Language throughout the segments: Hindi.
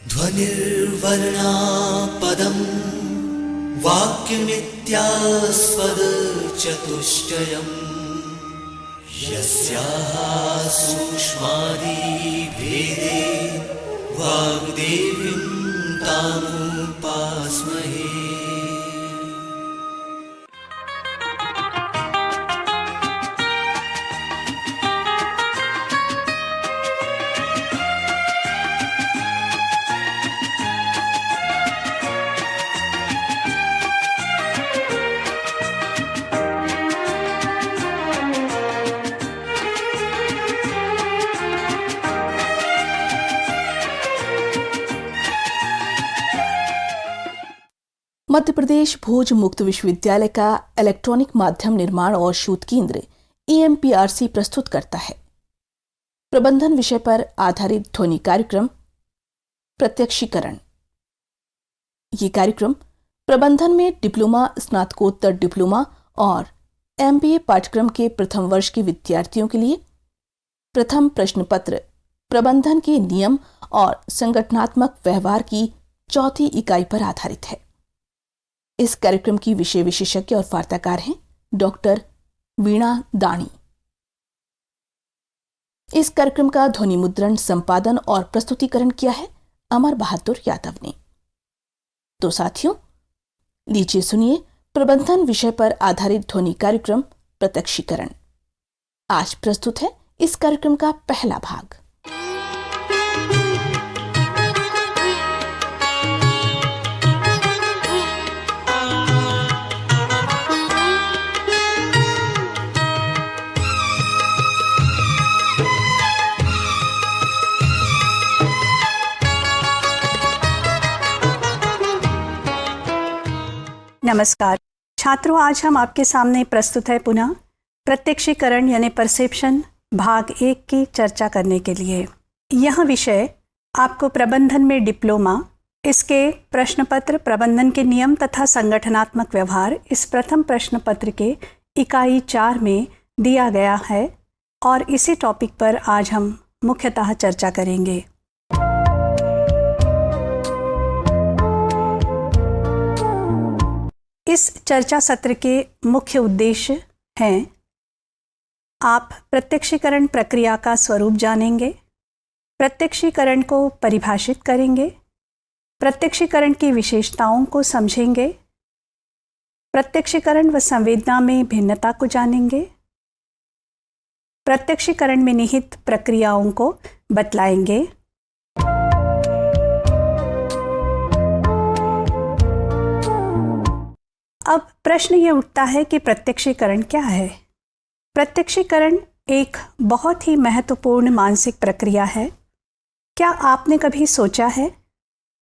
ध्वनिर्वर्णा पदं वाक्यमित्यास्पदचतुष्टयम् यस्याः सूक्ष्मादिभेदे वाग्देवीं तामुपास्महे। मध्य प्रदेश भोज मुक्त विश्वविद्यालय का इलेक्ट्रॉनिक माध्यम निर्माण और शोध केंद्र EMPRC प्रस्तुत करता है प्रबंधन विषय पर आधारित ध्वनि कार्यक्रम प्रत्यक्षीकरण। ये कार्यक्रम प्रबंधन में डिप्लोमा, स्नातकोत्तर डिप्लोमा और MBA पाठ्यक्रम के प्रथम वर्ष के विद्यार्थियों के लिए प्रथम प्रश्न पत्र प्रबंधन के नियम और संगठनात्मक व्यवहार की चौथी इकाई पर आधारित है। इस कार्यक्रम की विषय विशेषज्ञ और वार्ताकार हैं डॉक्टर वीणा दाणी। इस कार्यक्रम का ध्वनि मुद्रण, संपादन और प्रस्तुतिकरण किया है अमर बहादुर यादव ने। तो साथियों, लीजिए सुनिए प्रबंधन विषय पर आधारित ध्वनि कार्यक्रम प्रत्यक्षीकरण। आज प्रस्तुत है इस कार्यक्रम का पहला भाग। नमस्कार छात्रों, आज हम आपके सामने प्रस्तुत है पुनः प्रत्यक्षीकरण यानी परसेप्शन भाग 1 की चर्चा करने के लिए। यह विषय आपको प्रबंधन में डिप्लोमा, इसके प्रश्न पत्र प्रबंधन के नियम तथा संगठनात्मक व्यवहार, इस प्रथम प्रश्न पत्र के इकाई 4 में दिया गया है और इसी टॉपिक पर आज हम मुख्यतः चर्चा करेंगे। इस चर्चा सत्र के मुख्य उद्देश्य हैं: आप प्रत्यक्षीकरण प्रक्रिया का स्वरूप जानेंगे, प्रत्यक्षीकरण को परिभाषित करेंगे, प्रत्यक्षीकरण की विशेषताओं को समझेंगे, प्रत्यक्षीकरण व संवेदना में भिन्नता को जानेंगे, प्रत्यक्षीकरण में निहित प्रक्रियाओं को बतलाएंगे। अब प्रश्न ये उठता है कि प्रत्यक्षीकरण क्या है? प्रत्यक्षीकरण एक बहुत ही महत्वपूर्ण मानसिक प्रक्रिया है। क्या आपने कभी सोचा है,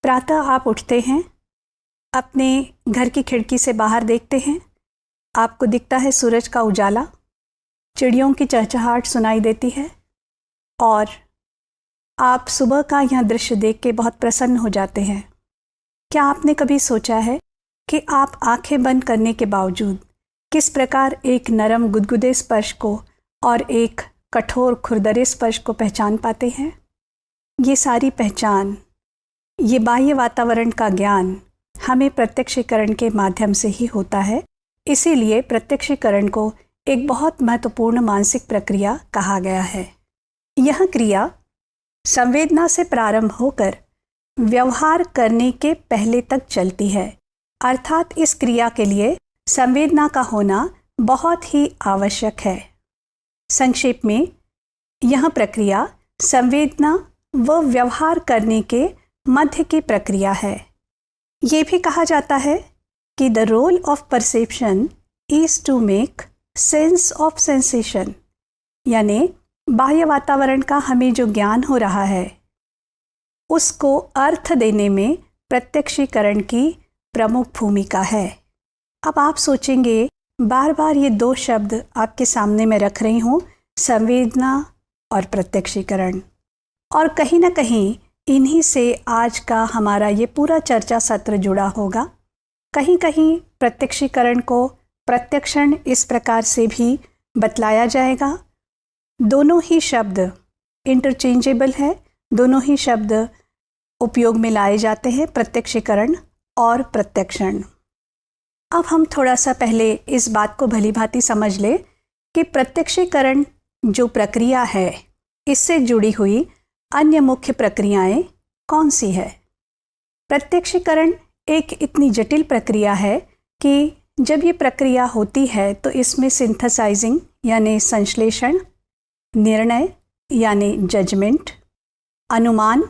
प्रातः आप उठते हैं, अपने घर की खिड़की से बाहर देखते हैं, आपको दिखता है सूरज का उजाला, चिड़ियों की चहचहाहट सुनाई देती है और आप सुबह का यह दृश्य देख के बहुत प्रसन्न हो जाते हैं। क्या आपने कभी सोचा है कि आप आंखें बंद करने के बावजूद किस प्रकार एक नरम गुदगुदे स्पर्श को और एक कठोर खुरदरे स्पर्श को पहचान पाते हैं? ये सारी पहचान, ये बाह्य वातावरण का ज्ञान हमें प्रत्यक्षीकरण के माध्यम से ही होता है। इसीलिए प्रत्यक्षीकरण को एक बहुत महत्वपूर्ण मानसिक प्रक्रिया कहा गया है। यह क्रिया संवेदना से प्रारंभ होकर व्यवहार करने के पहले तक चलती है, अर्थात इस क्रिया के लिए संवेदना का होना बहुत ही आवश्यक है। संक्षेप में, यह प्रक्रिया संवेदना व व्यवहार करने के मध्य की प्रक्रिया है। ये भी कहा जाता है कि the role of perception is to make sense of sensation, यानी बाह्य वातावरण का हमें जो ज्ञान हो रहा है उसको अर्थ देने में प्रत्यक्षीकरण की प्रमुख भूमिका है। अब आप सोचेंगे, बार बार ये दो शब्द आपके सामने मैं रख रही हूँ, संवेदना और प्रत्यक्षीकरण, और कहीं ना कहीं इन्हीं से आज का हमारा ये पूरा चर्चा सत्र जुड़ा होगा। कहीं कहीं प्रत्यक्षीकरण को प्रत्यक्षण इस प्रकार से भी बतलाया जाएगा। दोनों ही शब्द इंटरचेंजेबल है, दोनों ही शब्द उपयोग में लाए जाते हैं प्रत्यक्षीकरण और प्रत्यक्षण। अब हम थोड़ा सा पहले इस बात को भली भांति समझ ले कि प्रत्यक्षीकरण जो प्रक्रिया है इससे जुड़ी हुई अन्य मुख्य प्रक्रियाएं कौन सी है। प्रत्यक्षीकरण एक इतनी जटिल प्रक्रिया है कि जब ये प्रक्रिया होती है तो इसमें सिंथेसाइजिंग यानी संश्लेषण, निर्णय यानी जजमेंट, अनुमान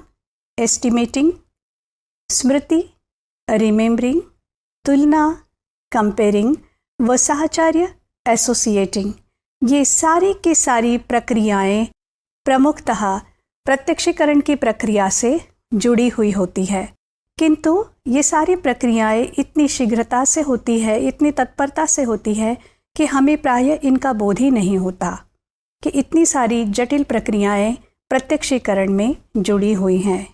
एस्टिमेटिंग, स्मृति रिमेम्बरिंग, तुलना कंपेयरिंग व साहचर्य एसोसिएटिंग, ये सारी की सारी प्रक्रियाएं प्रमुखतः प्रत्यक्षीकरण की प्रक्रिया से जुड़ी हुई होती है। किंतु ये सारी प्रक्रियाएं इतनी शीघ्रता से होती है, इतनी तत्परता से होती है कि हमें प्रायः इनका बोध ही नहीं होता कि इतनी सारी जटिल प्रक्रियाएं प्रत्यक्षीकरण में जुड़ी हुई हैं।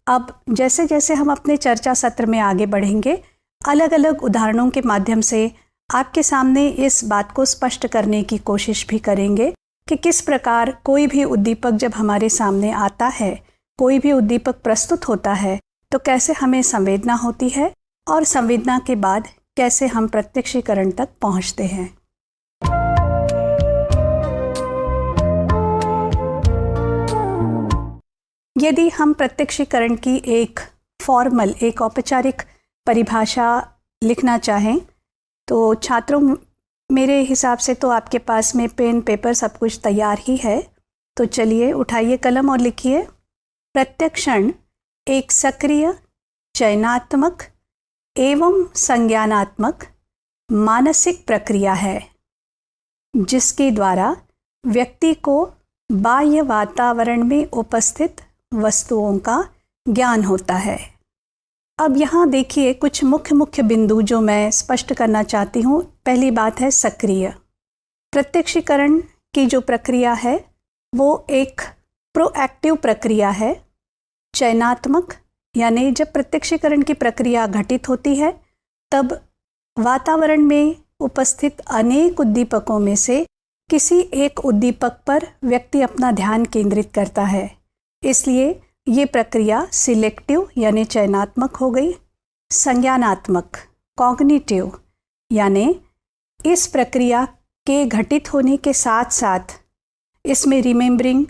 अब जैसे जैसे हम अपने चर्चा सत्र में आगे बढ़ेंगे, अलग अलग उदाहरणों के माध्यम से आपके सामने इस बात को स्पष्ट करने की कोशिश भी करेंगे कि किस प्रकार कोई भी उद्दीपक जब हमारे सामने आता है, कोई भी उद्दीपक प्रस्तुत होता है, तो कैसे हमें संवेदना होती है और संवेदना के बाद कैसे हम प्रत्यक्षीकरण तक पहुंचते हैं। यदि हम प्रत्यक्षीकरण की एक फॉर्मल, एक औपचारिक परिभाषा लिखना चाहें तो छात्रों, मेरे हिसाब से तो आपके पास में पेन पेपर सब कुछ तैयार ही है, तो चलिए उठाइए कलम और लिखिए। प्रत्यक्षण एक सक्रिय, चयनात्मक एवं संज्ञानात्मक मानसिक प्रक्रिया है जिसके द्वारा व्यक्ति को बाह्य वातावरण में उपस्थित वस्तुओं का ज्ञान होता है। अब यहाँ देखिए कुछ मुख्य बिंदु जो मैं स्पष्ट करना चाहती हूँ। पहली बात है सक्रिय। प्रत्यक्षीकरण की जो प्रक्रिया है वो एक प्रोएक्टिव प्रक्रिया है। चयनात्मक यानी जब प्रत्यक्षीकरण की प्रक्रिया घटित होती है तब वातावरण में उपस्थित अनेक उद्दीपकों में से किसी एक उद्दीपक पर व्यक्ति अपना ध्यान केंद्रित करता है, इसलिए ये प्रक्रिया सिलेक्टिव यानी चयनात्मक हो गई। संज्ञानात्मक कॉग्निटिव यानी इस प्रक्रिया के घटित होने के साथ साथ इसमें रिमेम्बरिंग,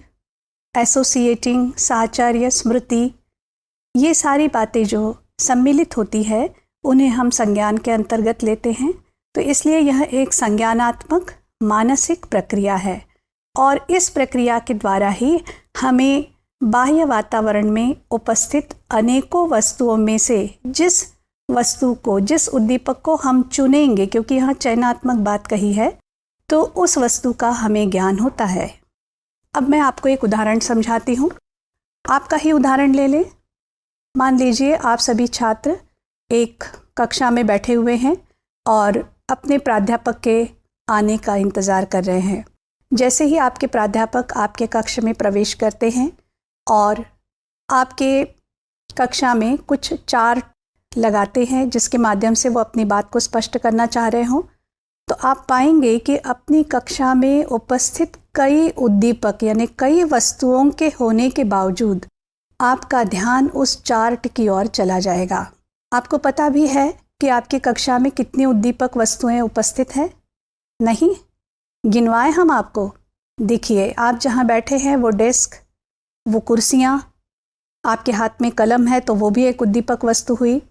एसोसिएटिंग, साहचर्य, स्मृति, ये सारी बातें जो सम्मिलित होती है उन्हें हम संज्ञान के अंतर्गत लेते हैं। तो इसलिए यह एक संज्ञानात्मक मानसिक प्रक्रिया है और इस प्रक्रिया के द्वारा ही हमें बाह्य वातावरण में उपस्थित अनेकों वस्तुओं में से जिस वस्तु को, जिस उद्दीपक को हम चुनेंगे, क्योंकि यहाँ चयनात्मक बात कही है, तो उस वस्तु का हमें ज्ञान होता है। अब मैं आपको एक उदाहरण समझाती हूँ। आपका ही उदाहरण ले लें। मान लीजिए आप सभी छात्र एक कक्षा में बैठे हुए हैं और अपने प्राध्यापक के आने का इंतज़ार कर रहे हैं। जैसे ही आपके प्राध्यापक आपके कक्ष में प्रवेश करते हैं और आपके कक्षा में कुछ चार्ट लगाते हैं जिसके माध्यम से वो अपनी बात को स्पष्ट करना चाह रहे हों, तो आप पाएंगे कि अपनी कक्षा में उपस्थित कई उद्दीपक यानी कई वस्तुओं के होने के बावजूद आपका ध्यान उस चार्ट की ओर चला जाएगा। आपको पता भी है कि आपकी कक्षा में कितनी उद्दीपक वस्तुएं उपस्थित हैं? नहीं, गिनवाएं हम आपको। देखिए, आप जहां बैठे हैं वो डेस्क, वो कुर्सियां, आपके हाथ में कलम है तो वो भी एक उद्दीपक वस्तु हुई।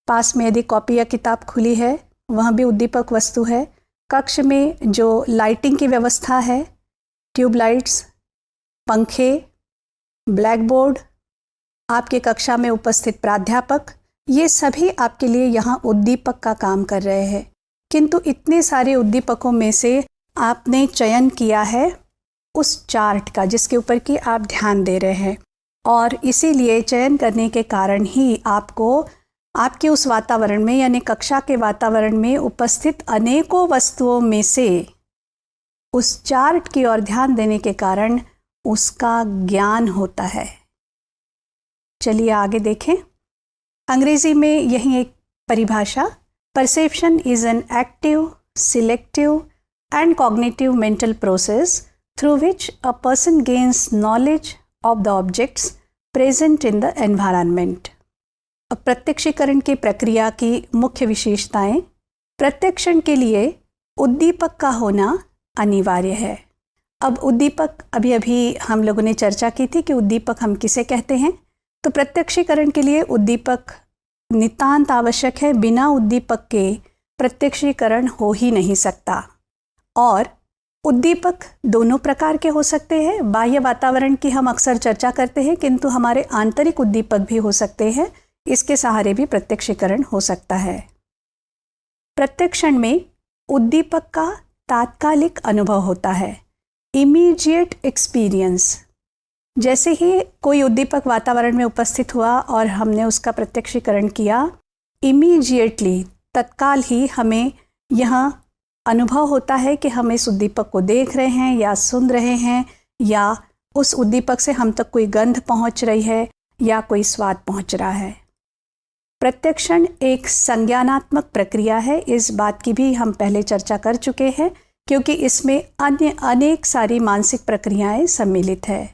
पास में यदि कॉपी या किताब खुली है वह भी उद्दीपक वस्तु है। कक्ष में जो लाइटिंग की व्यवस्था है, ट्यूबलाइट्स, पंखे, ब्लैक बोर्ड, आपके कक्षा में उपस्थित प्राध्यापक, ये सभी आपके लिए यहाँ उद्दीपक का काम कर रहे हैं। किंतु इतने सारे उद्दीपकों में से आपने चयन किया है उस चार्ट का जिसके ऊपर कि आप ध्यान दे रहे हैं, और इसीलिए चयन करने के कारण ही आपको आपके उस वातावरण में यानी कक्षा के वातावरण में उपस्थित अनेकों वस्तुओं में से उस चार्ट की ओर ध्यान देने के कारण उसका ज्ञान होता है। चलिए आगे देखें। अंग्रेजी में यही एक परिभाषा, perception is an active, selective and cognitive mental process through which a person gains knowledge of the objects present in the environment. अब प्रत्यक्षीकरण की प्रक्रिया की मुख्य विशेषताएं। प्रत्यक्षण के लिए उद्दीपक का होना अनिवार्य है। अब उद्दीपक अभी अभी हम लोगों ने चर्चा की थी कि उद्दीपक हम किसे कहते हैं। तो प्रत्यक्षीकरण के लिए उद्दीपक नितांत आवश्यक है। बिना उद्दीपक के प्रत्यक्षीकरण हो ही नहीं सकता। और उद्दीपक दोनों प्रकार के हो सकते हैं। बाह्य वातावरण की हम अक्सर चर्चा करते हैं, किंतु हमारे आंतरिक उद्दीपक भी हो सकते हैं। इसके सहारे भी प्रत्यक्षीकरण हो सकता है। प्रत्यक्षण में उद्दीपक का तात्कालिक अनुभव होता है, इमीडिएट एक्सपीरियंस। जैसे ही कोई उद्दीपक वातावरण में उपस्थित हुआ और हमने उसका प्रत्यक्षीकरण किया, इमीडिएटली तत्काल ही हमें यह अनुभव होता है कि हम इस उद्दीपक को देख रहे हैं या सुन रहे हैं, या उस उद्दीपक से हम तक कोई गंध पहुंच रही है या कोई स्वाद पहुंच रहा है। प्रत्यक्षण एक संज्ञानात्मक प्रक्रिया है। इस बात की भी हम पहले चर्चा कर चुके हैं, क्योंकि इसमें अन्य अनेक सारी मानसिक प्रक्रियाएं सम्मिलित है।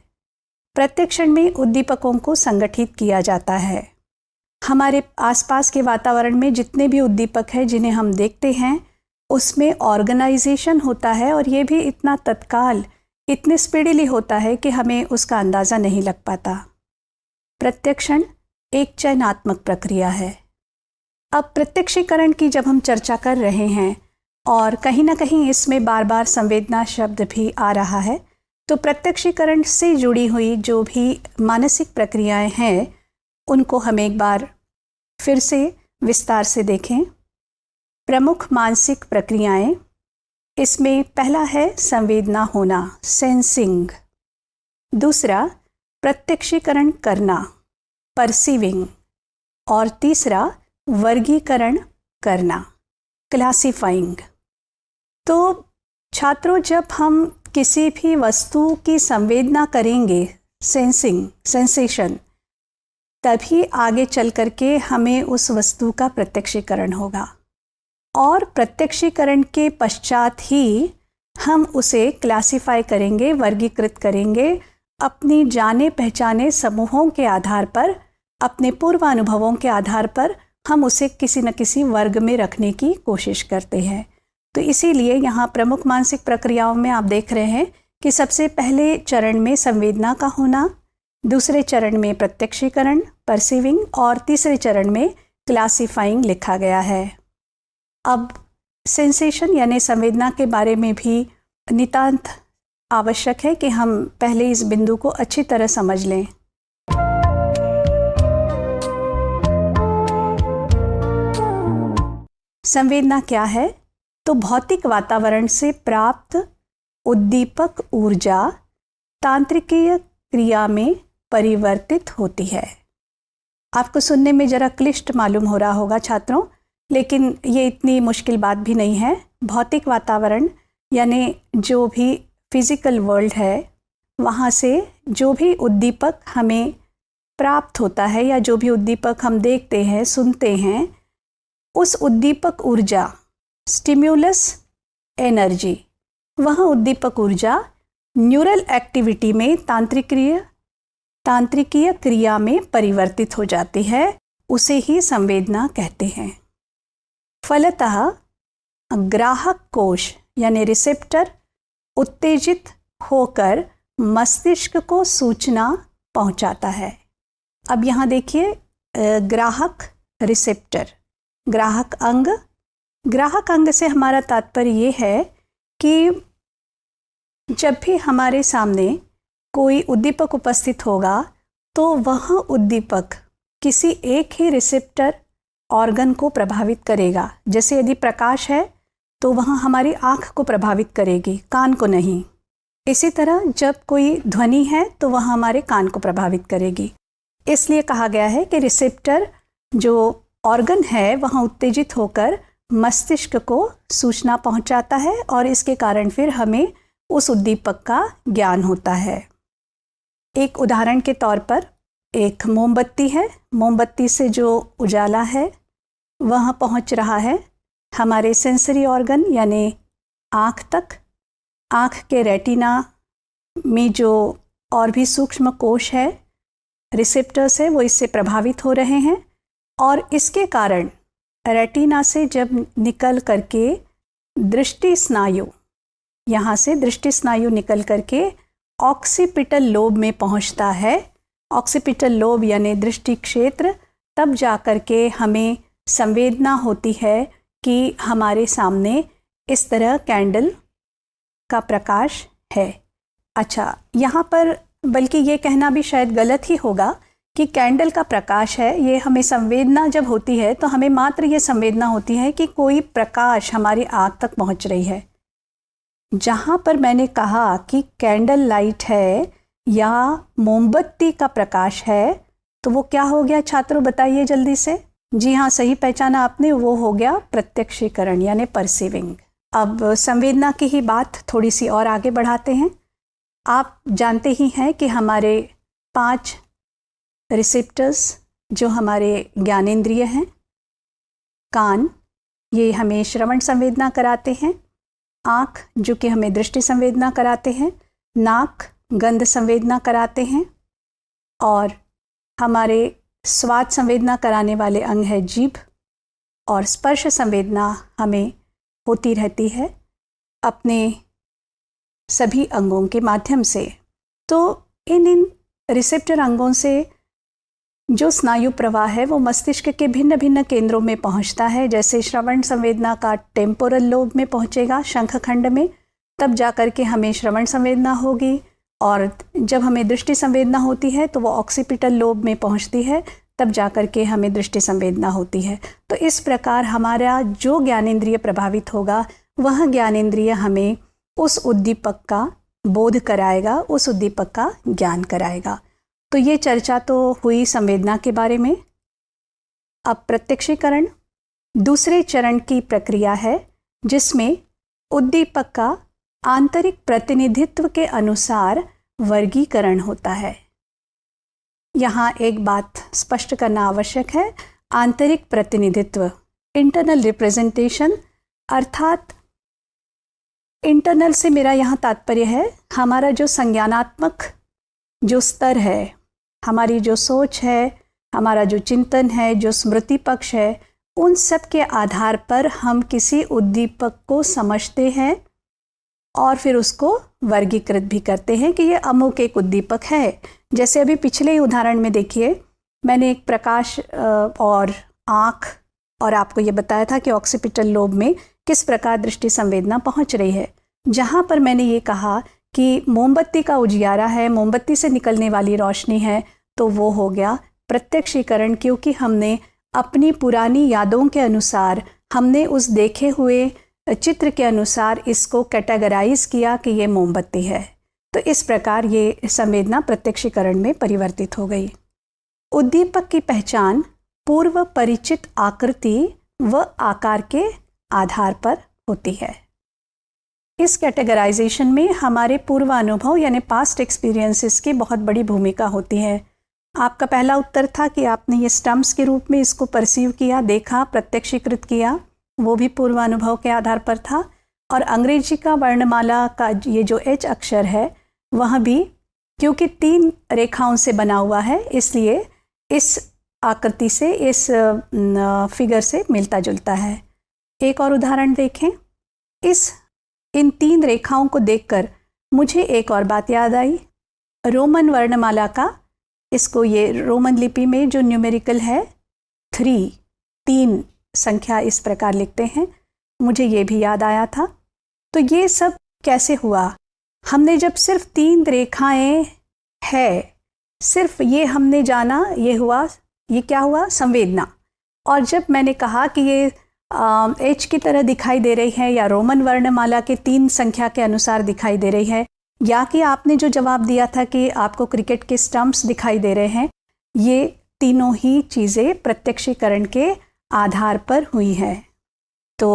प्रत्यक्षण में उद्दीपकों को संगठित किया जाता है। हमारे आसपास के वातावरण में जितने भी उद्दीपक हैं जिन्हें हम देखते हैं, उसमें ऑर्गेनाइजेशन होता है, और ये भी इतना तत्काल, इतने स्पीडीली होता है कि हमें उसका अंदाज़ा नहीं लग पाता। प्रत्यक्षण एक चयनात्मक प्रक्रिया है। अब प्रत्यक्षीकरण की जब हम चर्चा कर रहे हैं और कहीं ना कहीं इसमें बार बार संवेदना शब्द भी आ रहा है, तो प्रत्यक्षीकरण से जुड़ी हुई जो भी मानसिक प्रक्रियाएं हैं उनको हम एक बार फिर से विस्तार से देखें। प्रमुख मानसिक प्रक्रियाएं, इसमें पहला है संवेदना होना, सेंसिंग। दूसरा प्रत्यक्षीकरण करना, परसीविंग। और तीसरा वर्गीकरण करना, क्लासिफाइंग। तो छात्रों, जब हम किसी भी वस्तु की संवेदना करेंगे, सेंसिंग, सेंसेशन, तभी आगे चल करके हमें उस वस्तु का प्रत्यक्षीकरण होगा। और प्रत्यक्षीकरण के पश्चात ही हम उसे क्लासिफाई करेंगे, वर्गीकृत करेंगे। अपनी जाने पहचाने समूहों के आधार पर, अपने पूर्वानुभवों के आधार पर हम उसे किसी न किसी वर्ग में रखने की कोशिश करते हैं। तो इसीलिए यहाँ प्रमुख मानसिक प्रक्रियाओं में आप देख रहे हैं कि सबसे पहले चरण में संवेदना का होना, दूसरे चरण में प्रत्यक्षीकरण, परसीविंग, और तीसरे चरण में क्लासिफाइंग लिखा गया है। अब सेंसेशन यानी संवेदना के बारे में भी नितांत आवश्यक है कि हम पहले इस बिंदु को अच्छी तरह समझ लें। संवेदना क्या है? तो भौतिक वातावरण से प्राप्त उद्दीपक ऊर्जा तांत्रिकीय क्रिया में परिवर्तित होती है। आपको सुनने में जरा क्लिष्ट मालूम हो रहा होगा छात्रों, लेकिन ये इतनी मुश्किल बात भी नहीं है। भौतिक वातावरण यानी जो भी फिजिकल वर्ल्ड है, वहाँ से जो भी उद्दीपक हमें प्राप्त होता है या जो भी उद्दीपक हम देखते हैं, सुनते हैं, उस उद्दीपक ऊर्जा, स्टिम्युलस एनर्जी, वह उद्दीपक ऊर्जा न्यूरल एक्टिविटी में तांत्रिकीय क्रिया में परिवर्तित हो जाती है। उसे ही संवेदना कहते हैं। फलतः ग्राहक कोश यानी रिसेप्टर उत्तेजित होकर मस्तिष्क को सूचना पहुंचाता है। अब यहाँ देखिए, ग्राहक, रिसेप्टर, ग्राहक अंग। ग्राहक अंग से हमारा तात्पर्य ये है कि जब भी हमारे सामने कोई उद्दीपक उपस्थित होगा तो वह उद्दीपक किसी एक ही रिसेप्टर ऑर्गन को प्रभावित करेगा। जैसे यदि प्रकाश है तो वह हमारी आँख को प्रभावित करेगी, कान को नहीं। इसी तरह जब कोई ध्वनि है तो वह हमारे कान को प्रभावित करेगी। इसलिए कहा गया है कि रिसेप्टर जो ऑर्गन है वह उत्तेजित होकर मस्तिष्क को सूचना पहुंचाता है और इसके कारण फिर हमें उस उद्दीपक का ज्ञान होता है। एक उदाहरण के तौर पर एक मोमबत्ती है। मोमबत्ती से जो उजाला है वह पहुंच रहा है हमारे सेंसरी ऑर्गन यानी आँख तक। आँख के रेटिना में जो और भी सूक्ष्म कोश है, रिसेप्टर्स है वो इससे प्रभावित हो रहे हैं और इसके कारण रेटिना से जब निकल करके दृष्टि स्नायु, यहाँ से दृष्टि स्नायु निकल करके ऑक्सीपिटल लोब में पहुँचता है। ऑक्सीपिटल लोब यानी दृष्टि क्षेत्र, तब जा कर के हमें संवेदना होती है कि हमारे सामने इस तरह कैंडल का प्रकाश है। अच्छा, यहाँ पर बल्कि ये कहना भी शायद गलत ही होगा कि कैंडल का प्रकाश है, ये हमें संवेदना जब होती है तो हमें मात्र ये संवेदना होती है कि कोई प्रकाश हमारी आँख तक पहुँच रही है। जहाँ पर मैंने कहा कि कैंडल लाइट है या मोमबत्ती का प्रकाश है, तो वो क्या हो गया छात्रों, बताइए जल्दी से। जी हाँ, सही पहचाना आपने, वो हो गया प्रत्यक्षीकरण यानी परसीविंग। अब संवेदना की ही बात थोड़ी सी और आगे बढ़ाते हैं। आप जानते ही हैं कि हमारे 5 रिसेप्टर्स जो हमारे ज्ञानेंद्रिय हैं, कान ये हमें श्रवण संवेदना कराते हैं, आँख जो कि हमें दृष्टि संवेदना कराते हैं, नाक गंध संवेदना कराते हैं और हमारे स्वाद संवेदना कराने वाले अंग है जीभ, और स्पर्श संवेदना हमें होती रहती है अपने सभी अंगों के माध्यम से। तो इन रिसेप्टर अंगों से जो स्नायु प्रवाह है वो मस्तिष्क के भिन्न भिन्न केंद्रों में पहुंचता है। जैसे श्रवण संवेदना का टेम्पोरल लोब में पहुंचेगा, शंखखंड में, तब जा कर के हमें श्रवण संवेदना होगी, और जब हमें दृष्टि संवेदना होती है तो वो ऑक्सीपिटल लोब में पहुंचती है, तब जा कर के हमें दृष्टि संवेदना होती है। तो इस प्रकार हमारा जो ज्ञानेंद्रिय प्रभावित होगा वह ज्ञानेंद्रिय हमें उस उद्दीपक का बोध कराएगा, उस उद्दीपक का ज्ञान कराएगा। तो ये चर्चा तो हुई संवेदना के बारे में। अब प्रत्यक्षीकरण दूसरे चरण की प्रक्रिया है जिसमें उद्दीपक का आंतरिक प्रतिनिधित्व के अनुसार वर्गीकरण होता है। यहाँ एक बात स्पष्ट करना आवश्यक है, आंतरिक प्रतिनिधित्व, इंटरनल रिप्रेजेंटेशन, अर्थात इंटरनल से मेरा यहाँ तात्पर्य है हमारा जो संज्ञानात्मक जो स्तर है, हमारी जो सोच है, हमारा जो चिंतन है, जो स्मृति पक्ष है, उन सब के आधार पर हम किसी उद्दीपक को समझते हैं और फिर उसको वर्गीकृत भी करते हैं कि ये अमुक एक उद्दीपक है। जैसे अभी पिछले ही उदाहरण में देखिए, मैंने एक प्रकाश और आँख और आपको ये बताया था कि ऑक्सीपिटल लोब में किस प्रकार दृष्टि संवेदना पहुंच रही है। जहाँ पर मैंने ये कहा कि मोमबत्ती का उजियारा है, मोमबत्ती से निकलने वाली रोशनी है, तो वो हो गया प्रत्यक्षीकरण, क्योंकि हमने अपनी पुरानी यादों के अनुसार, हमने उस देखे हुए चित्र के अनुसार इसको कैटेगराइज किया कि ये मोमबत्ती है। तो इस प्रकार ये संवेदना प्रत्यक्षीकरण में परिवर्तित हो गई। उद्दीपक की पहचान पूर्व परिचित आकृति व आकार के आधार पर होती है। इस कैटेगराइजेशन में हमारे पूर्व अनुभव यानी पास्ट एक्सपीरियंसेस की बहुत बड़ी भूमिका होती है। आपका पहला उत्तर था कि आपने ये स्टम्प्स के रूप में इसको परसीव किया, देखा, प्रत्यक्षीकृत किया, वो भी पूर्व अनुभव के आधार पर था। और अंग्रेजी का वर्णमाला का ये जो एच अक्षर है वह भी क्योंकि 3 रेखाओं से बना हुआ है, इसलिए इस आकृति से, इस फिगर से मिलता जुलता है। एक और उदाहरण देखें। इन 3 रेखाओं को देखकर मुझे एक और बात याद आई। रोमन वर्णमाला का, इसको ये रोमन लिपि में जो न्यूमेरिकल है 3 संख्या इस प्रकार लिखते हैं, मुझे ये भी याद आया था। तो ये सब कैसे हुआ? हमने जब सिर्फ 3 रेखाएं है, सिर्फ ये हमने जाना, ये क्या हुआ? संवेदना। और जब मैंने कहा कि ये एच की तरह दिखाई दे रही है या रोमन वर्णमाला के 3 संख्या के अनुसार दिखाई दे रही है, या कि आपने जो जवाब दिया था कि आपको क्रिकेट के स्टंप्स दिखाई दे रहे हैं, ये तीनों ही चीज़ें प्रत्यक्षीकरण के आधार पर हुई है। तो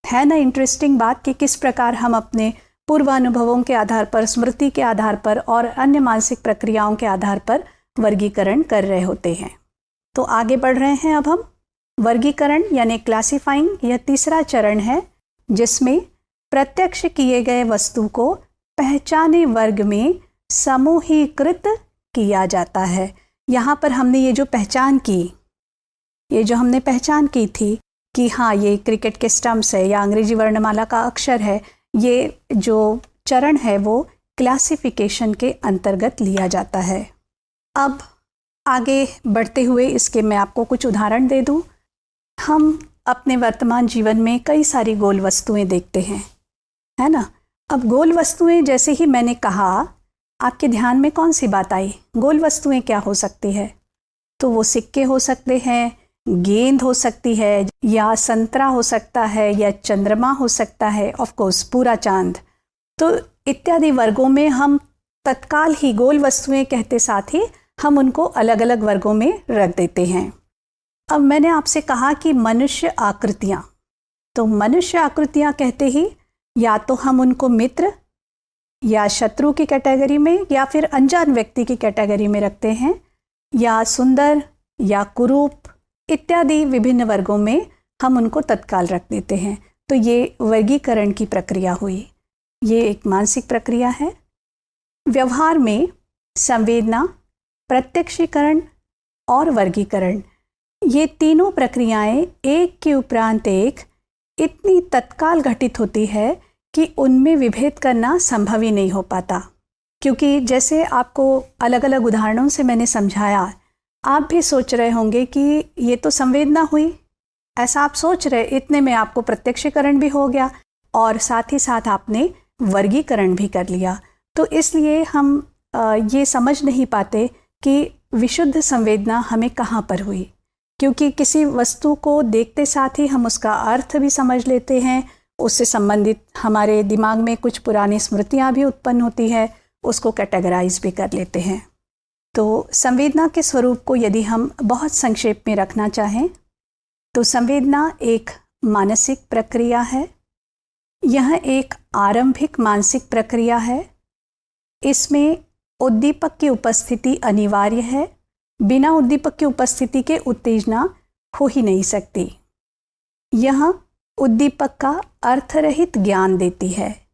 है ना इंटरेस्टिंग बात कि किस प्रकार हम अपने पूर्वानुभवों के आधार पर, स्मृति के आधार पर और अन्य मानसिक प्रक्रियाओं के आधार पर वर्गीकरण कर रहे होते हैं। तो आगे बढ़ रहे हैं अब हम। वर्गीकरण यानी क्लासिफाइंग, यह तीसरा चरण है जिसमें प्रत्यक्ष किए गए वस्तु को पहचाने वर्ग में समूहीकृत किया जाता है। यहाँ पर हमने ये जो हमने पहचान की थी कि हाँ, ये क्रिकेट के स्टंप्स है या अंग्रेजी वर्णमाला का अक्षर है, ये जो चरण है वो क्लासिफिकेशन के अंतर्गत लिया जाता है। अब आगे बढ़ते हुए इसके मैं आपको कुछ उदाहरण दे दूं। हम अपने वर्तमान जीवन में कई सारी गोल वस्तुएं देखते हैं, है ना। अब गोल वस्तुएं जैसे ही मैंने कहा, आपके ध्यान में कौन सी बात आई? गोल वस्तुएं क्या हो सकती है? तो वो सिक्के हो सकते हैं, गेंद हो सकती है, या संतरा हो सकता है, या चंद्रमा हो सकता है, ऑफ कोर्स पूरा चांद। तो इत्यादि वर्गों में हम तत्काल ही गोल वस्तुएं कहते साथ ही हम उनको अलग अलग वर्गों में रख देते हैं। अब मैंने आपसे कहा कि मनुष्य आकृतियाँ, तो मनुष्य आकृतियाँ कहते ही या तो हम उनको मित्र या शत्रु की कैटेगरी में या फिर अनजान व्यक्ति की कैटेगरी में रखते हैं, या सुंदर या कुरूप इत्यादि विभिन्न वर्गों में हम उनको तत्काल रख देते हैं। तो ये वर्गीकरण की प्रक्रिया हुई। ये एक मानसिक प्रक्रिया है। व्यवहार में संवेदना, प्रत्यक्षीकरण और वर्गीकरण, ये तीनों प्रक्रियाएं एक के उपरांत एक इतनी तत्काल घटित होती है कि उनमें विभेद करना संभव ही नहीं हो पाता। क्योंकि जैसे आपको अलग अलग उदाहरणों से मैंने समझाया, आप भी सोच रहे होंगे कि ये तो संवेदना हुई, ऐसा आप सोच रहे, इतने में आपको प्रत्यक्षीकरण भी हो गया और साथ ही साथ आपने वर्गीकरण भी कर लिया। तो इसलिए हम ये समझ नहीं पाते कि विशुद्ध संवेदना हमें कहाँ पर हुई, क्योंकि किसी वस्तु को देखते साथ ही हम उसका अर्थ भी समझ लेते हैं, उससे संबंधित हमारे दिमाग में कुछ पुरानी स्मृतियाँ भी उत्पन्न होती है, उसको कैटेगराइज भी कर लेते हैं। तो संवेदना के स्वरूप को यदि हम बहुत संक्षेप में रखना चाहें तो संवेदना एक मानसिक प्रक्रिया है। यह एक आरंभिक मानसिक प्रक्रिया है। इसमें उद्दीपक की उपस्थिति अनिवार्य है। बिना उद्दीपक की उपस्थिति के उत्तेजना हो ही नहीं सकती। यह उद्दीपक का अर्थरहित ज्ञान देती है,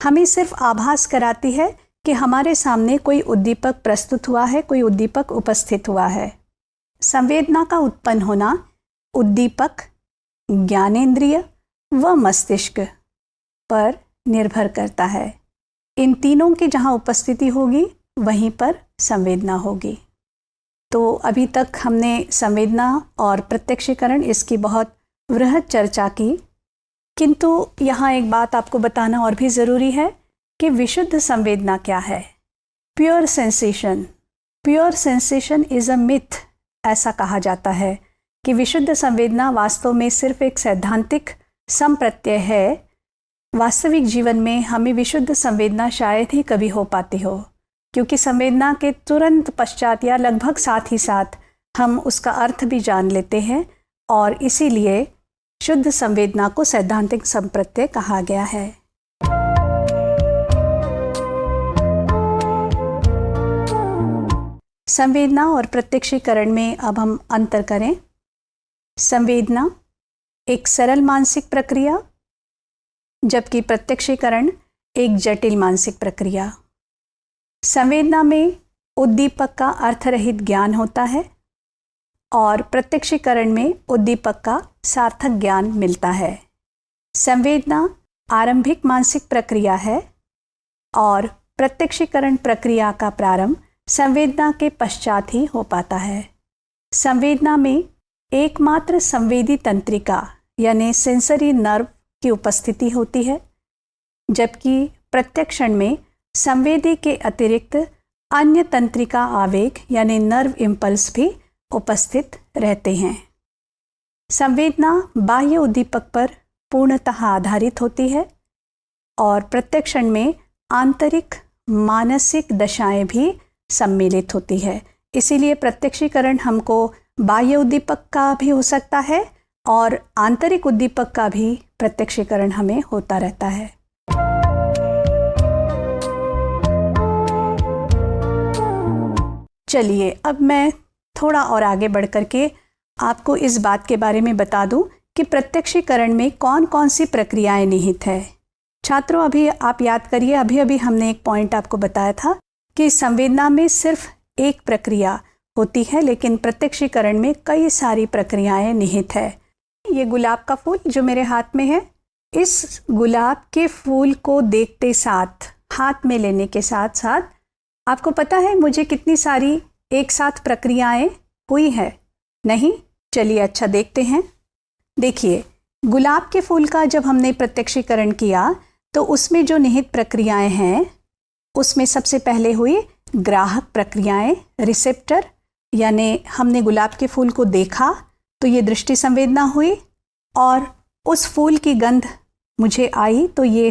हमें सिर्फ आभास कराती है कि हमारे सामने कोई उद्दीपक प्रस्तुत हुआ है, कोई उद्दीपक उपस्थित हुआ है। संवेदना का उत्पन्न होना उद्दीपक, ज्ञानेंद्रिय व मस्तिष्क पर निर्भर करता है। इन तीनों की जहाँ उपस्थिति होगी वहीं पर संवेदना होगी। तो अभी तक हमने संवेदना और प्रत्यक्षीकरण इसकी बहुत वृहद चर्चा की, किंतु यहाँ एक बात आपको बताना और भी ज़रूरी है कि विशुद्ध संवेदना क्या है। Pure sensation is a myth, ऐसा कहा जाता है कि विशुद्ध संवेदना वास्तव में सिर्फ एक सैद्धांतिक संप्रत्यय है। वास्तविक जीवन में हमें विशुद्ध संवेदना शायद ही कभी हो पाती हो, क्योंकि संवेदना के तुरंत पश्चात या लगभग साथ ही साथ हम उसका अर्थ भी जान लेते हैं, और इसीलिए शुद्ध संवेदना को सैद्धांतिक संप्रत्यय कहा गया है। संवेदना और प्रत्यक्षीकरण में अब हम अंतर करें। संवेदना एक सरल मानसिक प्रक्रिया, जबकि प्रत्यक्षीकरण एक जटिल मानसिक प्रक्रिया। संवेदना में उद्दीपक का अर्थरहित ज्ञान होता है और प्रत्यक्षीकरण में उद्दीपक का सार्थक ज्ञान मिलता है। संवेदना आरंभिक मानसिक प्रक्रिया है और प्रत्यक्षीकरण प्रक्रिया का प्रारंभ संवेदना के पश्चात ही हो पाता है। संवेदना में एकमात्र संवेदी तंत्रिका यानी सेंसरी नर्व की उपस्थिति होती है, जबकि प्रत्यक्षण में संवेदी के अतिरिक्त अन्य तंत्रिका आवेग यानी नर्व इम्पल्स भी उपस्थित रहते हैं। संवेदना बाह्य उद्दीपक पर पूर्णतः आधारित होती है और प्रत्यक्षण में आंतरिक मानसिक दशाएं भी सम्मिलित होती है। इसीलिए प्रत्यक्षीकरण हमको बाह्य उद्दीपक का भी हो सकता है और आंतरिक उद्दीपक का भी प्रत्यक्षीकरण हमें होता रहता है। चलिए अब मैं थोड़ा और आगे बढ़ कर के आपको इस बात के बारे में बता दूं कि प्रत्यक्षीकरण में कौन कौन सी प्रक्रियाएं निहित है। छात्रों, अभी आप याद करिए, अभी हमने एक पॉइंट आपको बताया था कि संवेदना में सिर्फ एक प्रक्रिया होती है, लेकिन प्रत्यक्षीकरण में कई सारी प्रक्रियाएं निहित है। ये गुलाब का फूल जो मेरे हाथ में है, इस गुलाब के फूल को देखते साथ, हाथ में लेने के साथ साथ आपको पता है मुझे कितनी सारी एक साथ प्रक्रियाएं हुई है? नहीं? चलिए अच्छा देखते हैं। देखिए, गुलाब के फूल का जब हमने प्रत्यक्षीकरण किया तो उसमें जो निहित प्रक्रियाएं हैं, उसमें सबसे पहले हुई ग्राहक प्रक्रियाएं, रिसेप्टर, यानी हमने गुलाब के फूल को देखा तो ये दृष्टि संवेदना हुई और उस फूल की गंध मुझे आई तो ये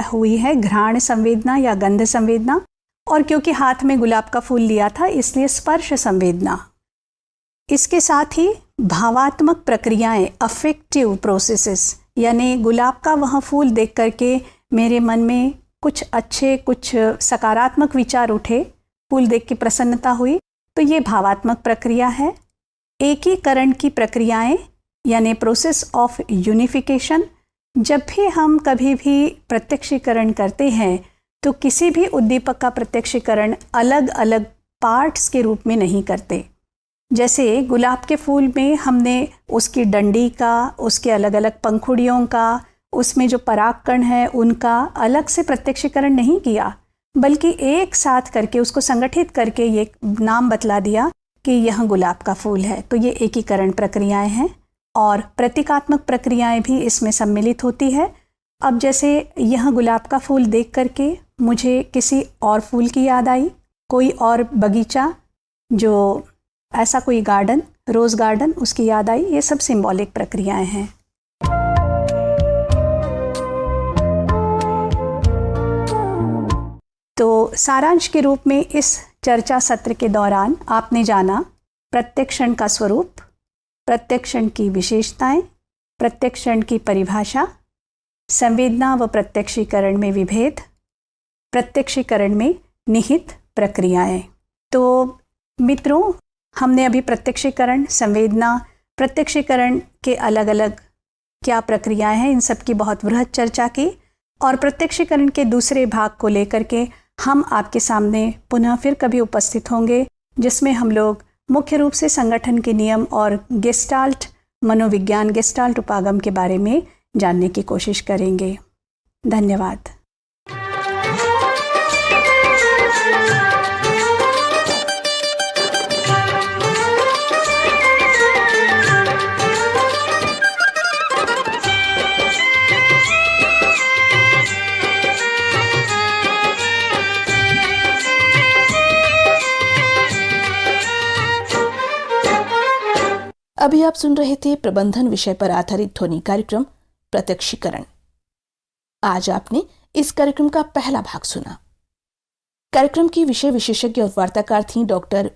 हुई है घ्राण संवेदना या गंध संवेदना, और क्योंकि हाथ में गुलाब का फूल लिया था इसलिए स्पर्श संवेदना। इसके साथ ही भावात्मक प्रक्रियाएं, अफेक्टिव प्रोसेसेस, यानी गुलाब का वह फूल देख करके मेरे मन में कुछ अच्छे, कुछ सकारात्मक विचार उठे, फूल देख के प्रसन्नता हुई, तो ये भावात्मक प्रक्रिया है। एकीकरण की प्रक्रियाएं यानी प्रोसेस ऑफ यूनिफिकेशन, जब भी हम कभी भी प्रत्यक्षीकरण करते हैं तो किसी भी उद्दीपक का प्रत्यक्षीकरण अलग अलग पार्ट्स के रूप में नहीं करते। जैसे गुलाब के फूल में हमने उसकी डंडी का, उसके अलग अलग पंखुड़ियों का, उसमें जो परागकण है उनका अलग से प्रत्यक्षीकरण नहीं किया, बल्कि एक साथ करके उसको संगठित करके ये नाम बतला दिया कि यह गुलाब का फूल है। तो ये एकीकरण प्रक्रियाएं हैं और प्रतीकात्मक प्रक्रियाएं भी इसमें सम्मिलित होती है। अब जैसे यह गुलाब का फूल देख करके मुझे किसी और फूल की याद आई, कोई और बगीचा, जो ऐसा कोई गार्डन, रोज़ गार्डन, उसकी याद आई। ये सब सिंबॉलिक प्रक्रियाएं हैं। तो सारांश के रूप में इस चर्चा सत्र के दौरान आपने जाना प्रत्यक्षण का स्वरूप, प्रत्यक्षण की विशेषताएं, प्रत्यक्षण की परिभाषा, संवेदना व प्रत्यक्षीकरण में विभेद, प्रत्यक्षीकरण में निहित प्रक्रियाएं। तो मित्रों, हमने अभी प्रत्यक्षीकरण, संवेदना, प्रत्यक्षीकरण के अलग अलग क्या प्रक्रियाएं हैं, इन सब की बहुत वृहद चर्चा की, और प्रत्यक्षीकरण के दूसरे भाग को लेकर के हम आपके सामने पुनः फिर कभी उपस्थित होंगे, जिसमें हम लोग मुख्य रूप से संगठन के नियम और गेस्टाल्ट मनोविज्ञान, गेस्टाल्ट उपागम के बारे में जानने की कोशिश करेंगे। धन्यवाद। अभी आप सुन रहे थे प्रबंधन विषय पर आधारित ध्वनि कार्यक्रम प्रत्यक्षीकरण। आज आपने इस कार्यक्रम का पहला भाग सुना। कार्यक्रम की विषय विशेषज्ञ और वार्ताकार थी डॉक्टर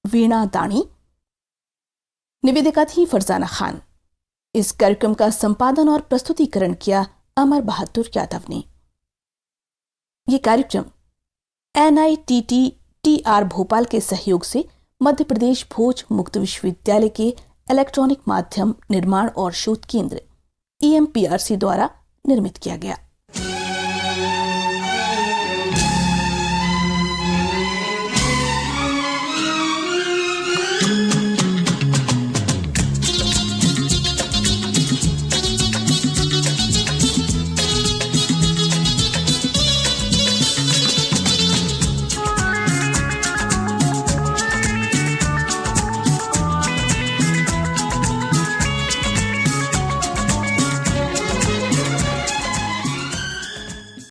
वीणा दाणी, निवेदिका थी फरजाना खान। इस कार्यक्रम का संपादन और प्रस्तुतिकरण किया अमर बहादुर यादव ने। यह कार्यक्रम NITT-TR भोपाल के सहयोग से मध्य प्रदेश भोज मुक्त विश्वविद्यालय के इलेक्ट्रॉनिक माध्यम निर्माण और शोध केंद्र EMPRC द्वारा निर्मित किया गया।